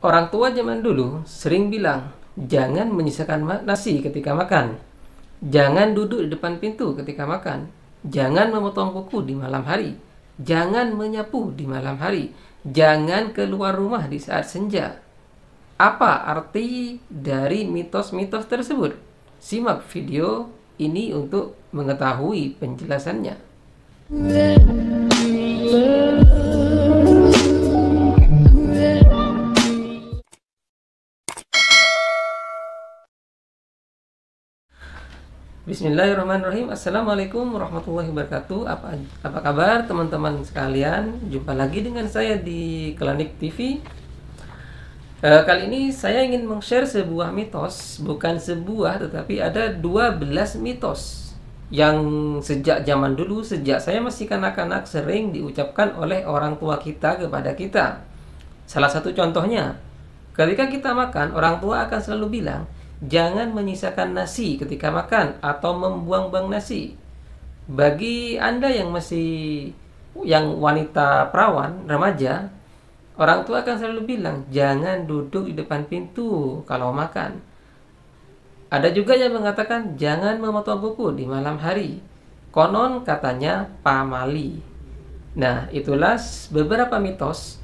Orang tua zaman dulu sering bilang, jangan menyisakan nasi ketika makan. Jangan duduk di depan pintu ketika makan. Jangan memotong kuku di malam hari. Jangan menyapu di malam hari. Jangan keluar rumah di saat senja. Apa arti dari mitos-mitos tersebut? Simak video ini untuk mengetahui penjelasannya. Bismillahirrahmanirrahim. Assalamualaikum warahmatullahi wabarakatuh. Apa kabar teman-teman sekalian? Jumpa lagi dengan saya di Klinik TV. Kali ini saya ingin meng-share sebuah mitos. Bukan sebuah, tetapi ada 12 mitos yang sejak zaman dulu, sejak saya masih kanak-kanak, sering diucapkan oleh orang tua kita kepada kita. Salah satu contohnya, ketika kita makan, orang tua akan selalu bilang, jangan menyisakan nasi ketika makan atau membuang-buang nasi. Bagi Anda yang wanita perawan, remaja, orang tua akan selalu bilang, jangan duduk di depan pintu kalau makan. Ada juga yang mengatakan, jangan memotong kuku di malam hari. Konon katanya pamali. Nah, itulah beberapa mitos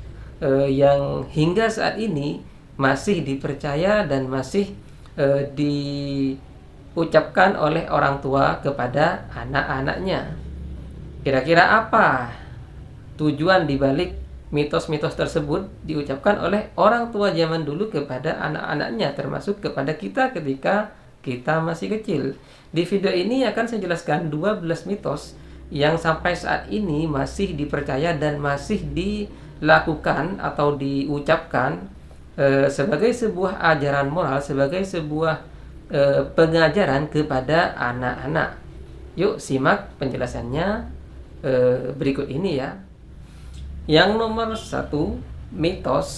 yang hingga saat ini masih dipercaya dan masih diucapkan oleh orang tua kepada anak-anaknya. Kira-kira apa tujuan dibalik mitos-mitos tersebut diucapkan oleh orang tua zaman dulu kepada anak-anaknya, termasuk kepada kita ketika kita masih kecil? Di video ini akan saya jelaskan 12 mitos yang sampai saat ini masih dipercaya dan masih dilakukan atau diucapkan sebagai sebuah ajaran moral, sebagai sebuah pengajaran kepada anak-anak. Yuk simak penjelasannya berikut ini ya. Yang nomor 1, mitos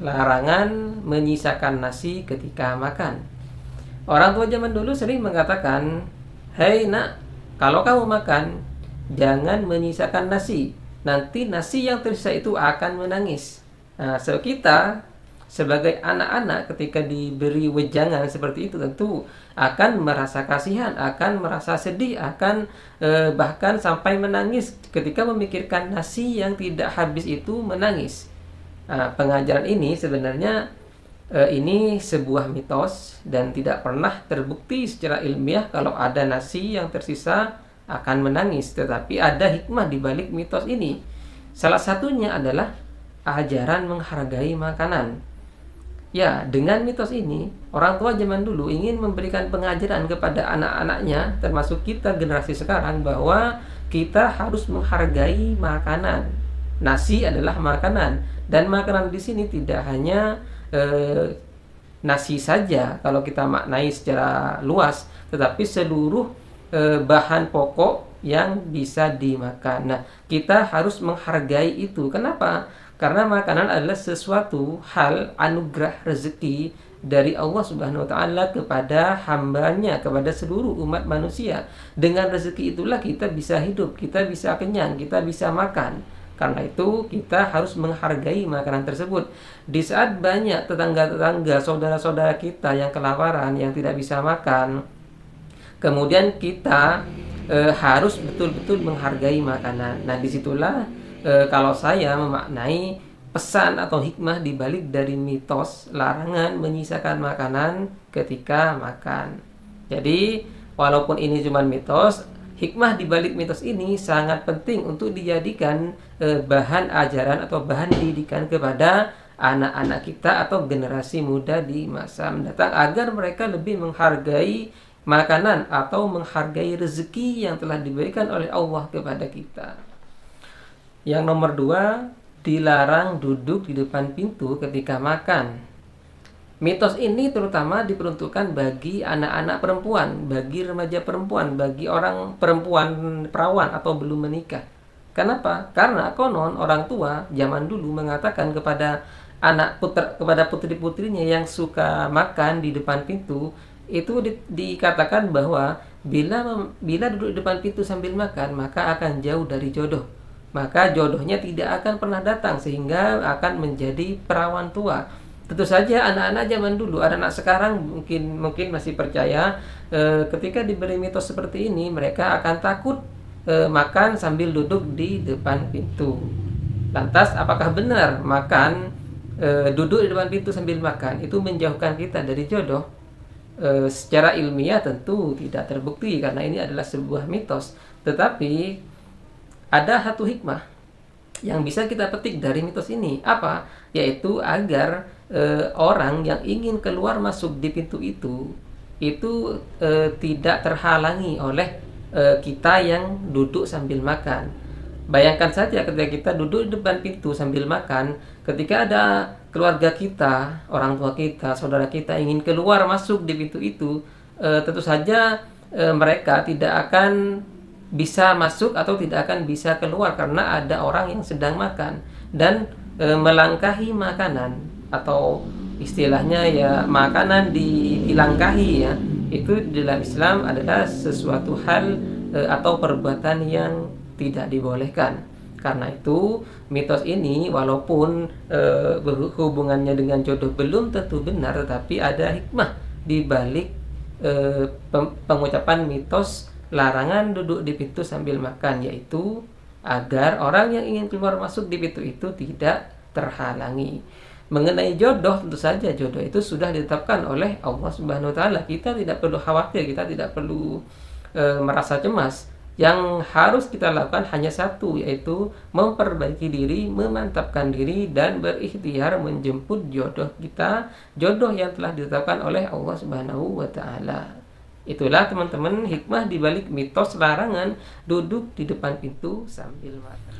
larangan menyisakan nasi ketika makan. Orang tua zaman dulu sering mengatakan, hei nak, kalau kamu makan, jangan menyisakan nasi. Nanti nasi yang tersisa itu akan menangis. Nah, kita sebagai anak-anak ketika diberi wejangan seperti itu tentu akan merasa kasihan, akan merasa sedih, akan bahkan sampai menangis ketika memikirkan nasi yang tidak habis itu menangis. Nah, pengajaran ini sebenarnya ini sebuah mitos dan tidak pernah terbukti secara ilmiah kalau ada nasi yang tersisa akan menangis. Tetapi ada hikmah di balik mitos ini. Salah satunya adalah ajaran menghargai makanan. Ya, dengan mitos ini, orang tua zaman dulu ingin memberikan pengajaran kepada anak-anaknya, termasuk kita generasi sekarang, bahwa kita harus menghargai makanan. Nasi adalah makanan, dan makanan di sini tidak hanya nasi saja kalau kita maknai secara luas, tetapi seluruh bahan pokok yang bisa dimakan. Nah, kita harus menghargai itu. Kenapa? Karena makanan adalah sesuatu hal anugerah rezeki dari Allah Subhanahu wa taala kepada hambanya, kepada seluruh umat manusia. Dengan rezeki itulah kita bisa hidup, kita bisa kenyang, kita bisa makan. Karena itu kita harus menghargai makanan tersebut. Di saat banyak tetangga-tetangga, saudara-saudara kita yang kelaparan, yang tidak bisa makan, kemudian kita harus betul-betul menghargai makanan. Nah, disitulah kalau saya memaknai pesan atau hikmah dibalik dari mitos larangan menyisakan makanan ketika makan. Jadi, walaupun ini cuma mitos, hikmah dibalik mitos ini sangat penting untuk dijadikan bahan ajaran atau bahan didikan kepada anak-anak kita atau generasi muda di masa mendatang, agar mereka lebih menghargai makanan atau menghargai rezeki yang telah diberikan oleh Allah kepada kita. Yang nomor 2, dilarang duduk di depan pintu ketika makan. Mitos ini terutama diperuntukkan bagi anak-anak perempuan, bagi remaja perempuan, bagi orang perempuan perawan atau belum menikah. Kenapa? Karena konon orang tua zaman dulu mengatakan kepada kepada putri-putrinya yang suka makan di depan pintu, itu dikatakan bahwa bila duduk di depan pintu sambil makan, maka akan jauh dari jodoh. Maka jodohnya tidak akan pernah datang, sehingga akan menjadi perawan tua. Tentu saja anak-anak zaman dulu, anak-anak sekarang mungkin masih percaya ketika diberi mitos seperti ini mereka akan takut makan sambil duduk di depan pintu. Lantas apakah benar makan duduk di depan pintu sambil makan itu menjauhkan kita dari jodoh? Secara ilmiah tentu tidak terbukti karena ini adalah sebuah mitos. Tetapi ada satu hikmah yang bisa kita petik dari mitos ini. Apa? Yaitu agar orang yang ingin keluar masuk di pintu itu tidak terhalangi oleh kita yang duduk sambil makan. Bayangkan saja ketika kita duduk di depan pintu sambil makan, ketika ada keluarga kita, orang tua kita, saudara kita ingin keluar masuk di pintu itu, tentu saja mereka tidak akan bisa masuk atau tidak akan bisa keluar karena ada orang yang sedang makan dan melangkahi makanan, atau istilahnya ya makanan dilangkahi ya, itu dalam Islam adalah sesuatu hal atau perbuatan yang tidak dibolehkan. Karena itu mitos ini walaupun hubungannya dengan jodoh belum tentu benar, tetapi ada hikmah di balik pengucapan mitos larangan duduk di pintu sambil makan, yaitu agar orang yang ingin keluar masuk di pintu itu tidak terhalangi. Mengenai jodoh, tentu saja jodoh itu sudah ditetapkan oleh Allah Subhanahu wa taala. Kita tidak perlu khawatir, kita tidak perlu merasa cemas. Yang harus kita lakukan hanya satu, yaitu memperbaiki diri, memantapkan diri dan berikhtiar menjemput jodoh kita, jodoh yang telah ditetapkan oleh Allah Subhanahu wa taala. Itulah teman-teman hikmah di balik mitos larangan duduk di depan pintu sambil makan.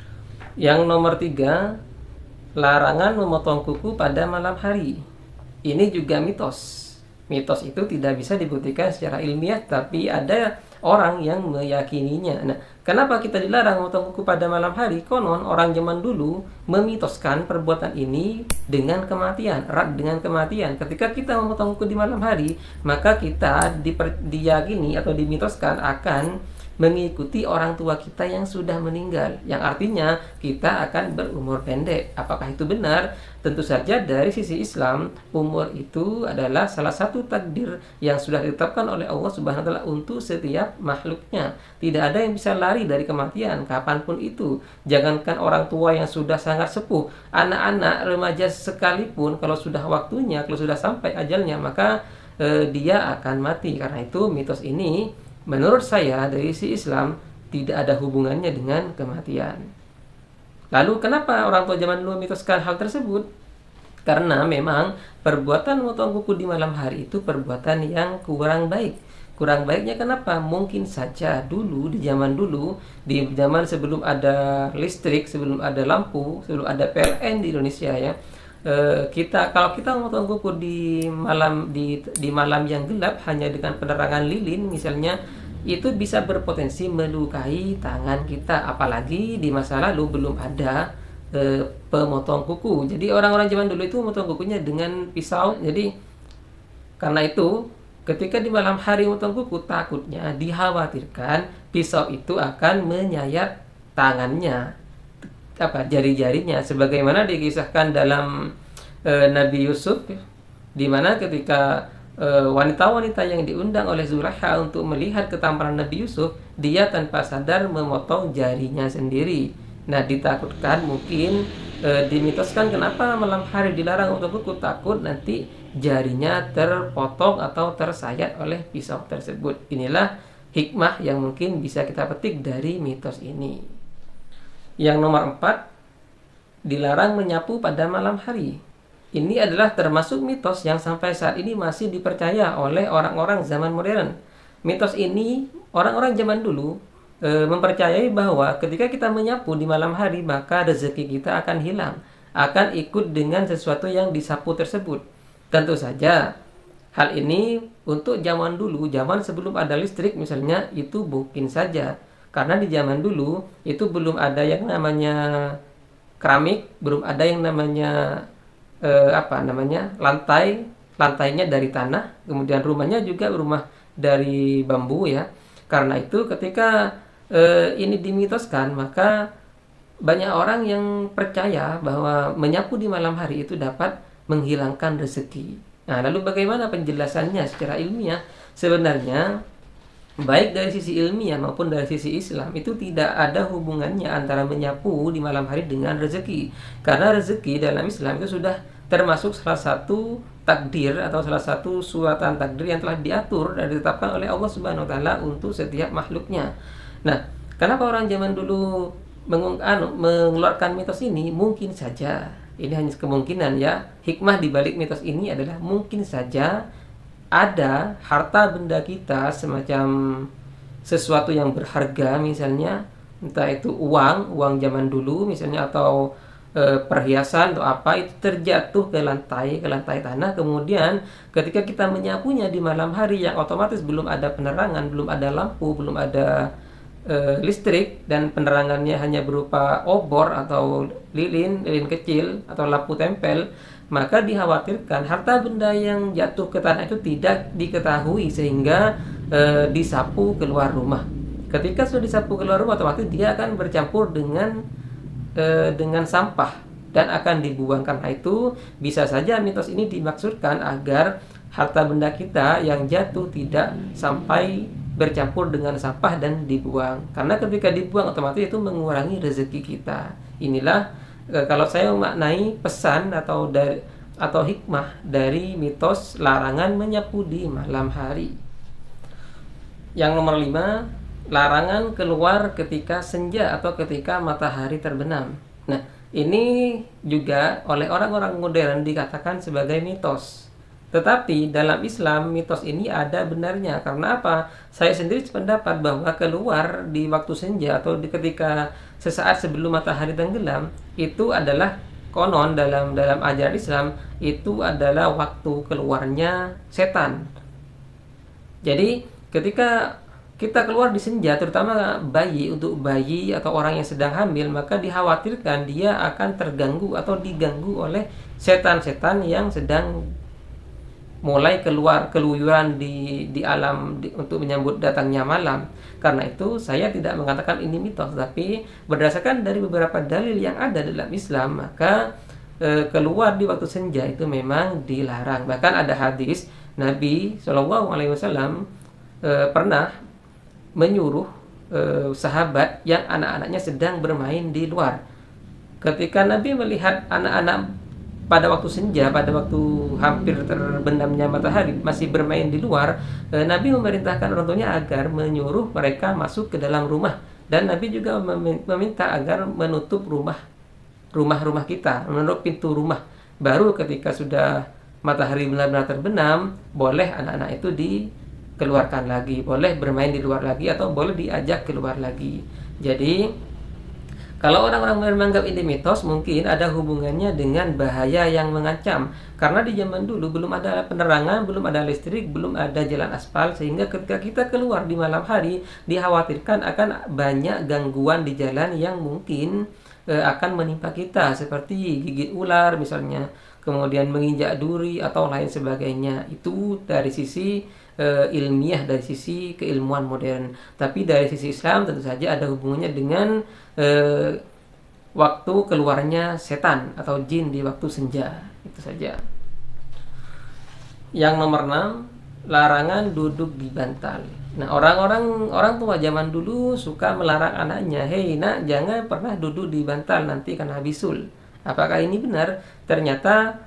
Yang nomor 3, larangan memotong kuku pada malam hari. Ini juga mitos. Mitos itu tidak bisa dibuktikan secara ilmiah, tapi ada orang yang meyakininya. Nah, kenapa kita dilarang memotong kuku pada malam hari? Konon orang zaman dulu memitoskan perbuatan ini dengan kematian, erat dengan kematian. Ketika kita memotong kuku di malam hari, maka kita diyakini atau dimitoskan akan mengikuti orang tua kita yang sudah meninggal, yang artinya kita akan berumur pendek. Apakah itu benar? Tentu saja dari sisi Islam, umur itu adalah salah satu takdir yang sudah ditetapkan oleh Allah Subhanahu wa taala untuk setiap makhluknya. Tidak ada yang bisa lari dari kematian kapanpun itu. Jangankan orang tua yang sudah sangat sepuh, anak-anak remaja sekalipun kalau sudah waktunya, kalau sudah sampai ajalnya, maka dia akan mati. Karena itu mitos ini menurut saya dari sisi Islam tidak ada hubungannya dengan kematian. Lalu kenapa orang tua zaman dulu mitoskan hal tersebut? Karena memang perbuatan memotong kuku di malam hari itu perbuatan yang kurang baik. Kurang baiknya kenapa? Mungkin saja dulu, di zaman sebelum ada listrik, sebelum ada lampu, sebelum ada PLN di Indonesia ya, kalau kita memotong kuku di malam yang gelap hanya dengan penerangan lilin misalnya, itu bisa berpotensi melukai tangan kita. Apalagi di masa lalu belum ada pemotong kuku. Jadi orang-orang zaman dulu itu memotong kukunya dengan pisau. Jadi karena itu ketika di malam hari memotong kuku, takutnya dikhawatirkan pisau itu akan menyayat tangannya, jari-jarinya, sebagaimana dikisahkan dalam Nabi Yusuf, di mana ketika wanita-wanita yang diundang oleh Zulaikha untuk melihat ketampanan Nabi Yusuf, dia tanpa sadar memotong jarinya sendiri. Nah, ditakutkan mungkin dimitoskan kenapa malam hari dilarang untuk kuku, takut nanti jarinya terpotong atau tersayat oleh pisau tersebut. Inilah hikmah yang mungkin bisa kita petik dari mitos ini. Yang nomor 4, dilarang menyapu pada malam hari. Ini adalah termasuk mitos yang sampai saat ini masih dipercaya oleh orang-orang zaman modern. Mitos ini orang-orang zaman dulu mempercayai bahwa ketika kita menyapu di malam hari, maka rezeki kita akan hilang, akan ikut dengan sesuatu yang disapu tersebut. Tentu saja hal ini untuk zaman dulu, zaman sebelum ada listrik misalnya, itu mungkin saja. Karena di zaman dulu itu belum ada yang namanya keramik, belum ada yang namanya lantainya dari tanah, kemudian rumahnya juga rumah dari bambu ya. Karena itu ketika ini dimitoskan, maka banyak orang yang percaya bahwa menyapu di malam hari itu dapat menghilangkan rezeki. Nah, lalu bagaimana penjelasannya secara ilmiah? Sebenarnya baik dari sisi ilmiah maupun dari sisi Islam itu tidak ada hubungannya antara menyapu di malam hari dengan rezeki. Karena rezeki dalam Islam itu sudah termasuk salah satu takdir atau salah satu suratan takdir yang telah diatur dan ditetapkan oleh Allah Subhanahu wa taala untuk setiap makhluknya. Nah, kenapa orang zaman dulu mengeluarkan mitos ini? Mungkin saja ini hanya kemungkinan ya. Hikmah di balik mitos ini adalah mungkin saja ada harta benda kita semacam sesuatu yang berharga, misalnya entah itu uang zaman dulu misalnya, atau perhiasan atau apa, itu terjatuh ke lantai tanah. Kemudian ketika kita menyapunya di malam hari yang otomatis belum ada penerangan, belum ada lampu, belum ada listrik, dan penerangannya hanya berupa obor atau lilin kecil atau lampu tempel, maka dikhawatirkan harta benda yang jatuh ke tanah itu tidak diketahui sehingga disapu keluar rumah. Ketika sudah disapu keluar rumah, otomatis dia akan bercampur dengan sampah dan akan dibuang. Karena itu bisa saja mitos ini dimaksudkan agar harta benda kita yang jatuh tidak sampai bercampur dengan sampah dan dibuang. Karena ketika dibuang otomatis itu mengurangi rezeki kita. Inilah kalau saya memaknai pesan atau hikmah dari mitos larangan menyapu di malam hari. Yang nomor 5, larangan keluar ketika senja atau ketika matahari terbenam. Nah, ini juga oleh orang-orang modern dikatakan sebagai mitos. Tetapi dalam Islam mitos ini ada benarnya. Karena apa? Saya sendiri sependapat bahwa keluar di waktu senja atau ketika sesaat sebelum matahari tenggelam itu adalah konon dalam ajaran Islam itu adalah waktu keluarnya setan. Jadi ketika kita keluar di senja, terutama untuk bayi atau orang yang sedang hamil, maka dikhawatirkan dia akan terganggu atau diganggu oleh setan-setan yang sedang mulai keluyuran di alam untuk menyambut datangnya malam. Karena itu saya tidak mengatakan ini mitos, tapi berdasarkan dari beberapa dalil yang ada dalam Islam, maka keluar di waktu senja itu memang dilarang. Bahkan ada hadis Nabi SAW pernah menyuruh sahabat yang anak-anaknya sedang bermain di luar. Ketika Nabi melihat anak-anak pada waktu senja, pada waktu hampir terbenamnya matahari masih bermain di luar, Nabi memerintahkan orang tuanya agar menyuruh mereka masuk ke dalam rumah, dan Nabi juga meminta agar menutup rumah kita, menutup pintu rumah. Baru ketika sudah matahari benar-benar terbenam, boleh anak-anak itu dikeluarkan lagi, boleh bermain di luar lagi, atau boleh diajak keluar lagi. Jadi kalau orang-orang menganggap ini mitos, mungkin ada hubungannya dengan bahaya yang mengancam. Karena di zaman dulu belum ada penerangan, belum ada listrik, belum ada jalan aspal, sehingga ketika kita keluar di malam hari, dikhawatirkan akan banyak gangguan di jalan yang mungkin akan menimpa kita, seperti gigit ular misalnya, kemudian menginjak duri atau lain sebagainya. Itu dari sisi ilmiah, dari sisi keilmuan modern. Tapi dari sisi Islam tentu saja ada hubungannya dengan waktu keluarnya setan atau jin di waktu senja. Itu saja. Yang nomor 6, larangan duduk di bantal. Nah, orang tua zaman dulu suka melarang anaknya, "Hei nak, jangan pernah duduk di bantal, nanti kena bisul." Apakah ini benar? Ternyata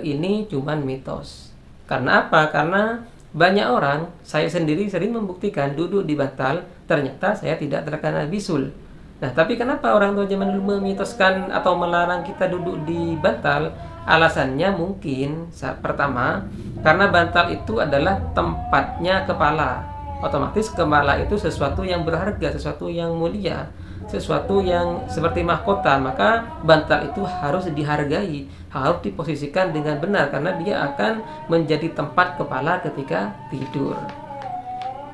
ini cuman mitos. Karena apa? Karena banyak orang, saya sendiri sering membuktikan duduk di bantal, ternyata saya tidak terkena bisul. Nah, tapi kenapa orang tua zaman dulu memitoskan atau melarang kita duduk di bantal? Alasannya mungkin pertama, karena bantal itu adalah tempatnya kepala. Otomatis kepala itu sesuatu yang berharga, sesuatu yang mulia, sesuatu yang seperti mahkota. Maka bantal itu harus dihargai, harus diposisikan dengan benar, karena dia akan menjadi tempat kepala ketika tidur.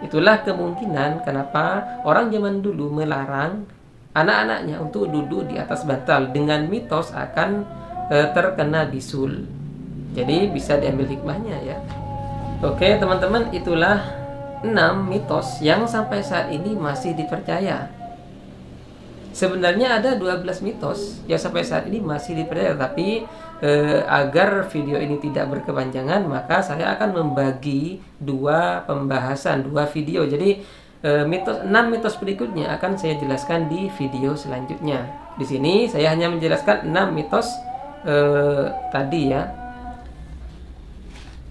Itulah kemungkinan kenapa orang zaman dulu melarang anak-anaknya untuk duduk di atas bantal, dengan mitos akan terkena bisul. Jadi bisa diambil hikmahnya ya. Oke teman-teman, itulah 6 mitos yang sampai saat ini masih dipercaya. Sebenarnya ada 12 mitos yang sampai saat ini masih dipercaya, tapi agar video ini tidak berkepanjangan, maka saya akan membagi dua pembahasan, dua video. Jadi 6 mitos berikutnya akan saya jelaskan di video selanjutnya. Di sini saya hanya menjelaskan 6 mitos tadi ya.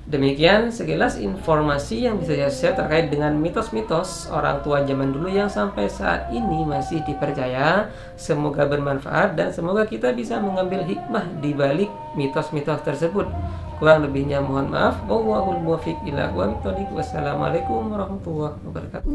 Demikian sekilas informasi yang bisa saya share terkait dengan mitos-mitos orang tua zaman dulu yang sampai saat ini masih dipercaya. Semoga bermanfaat dan semoga kita bisa mengambil hikmah di balik mitos-mitos tersebut. Kurang lebihnya mohon maaf. Wallahul muwaffiq ila aqwamit thoriq. Wassalamualaikum warahmatullahi wabarakatuh.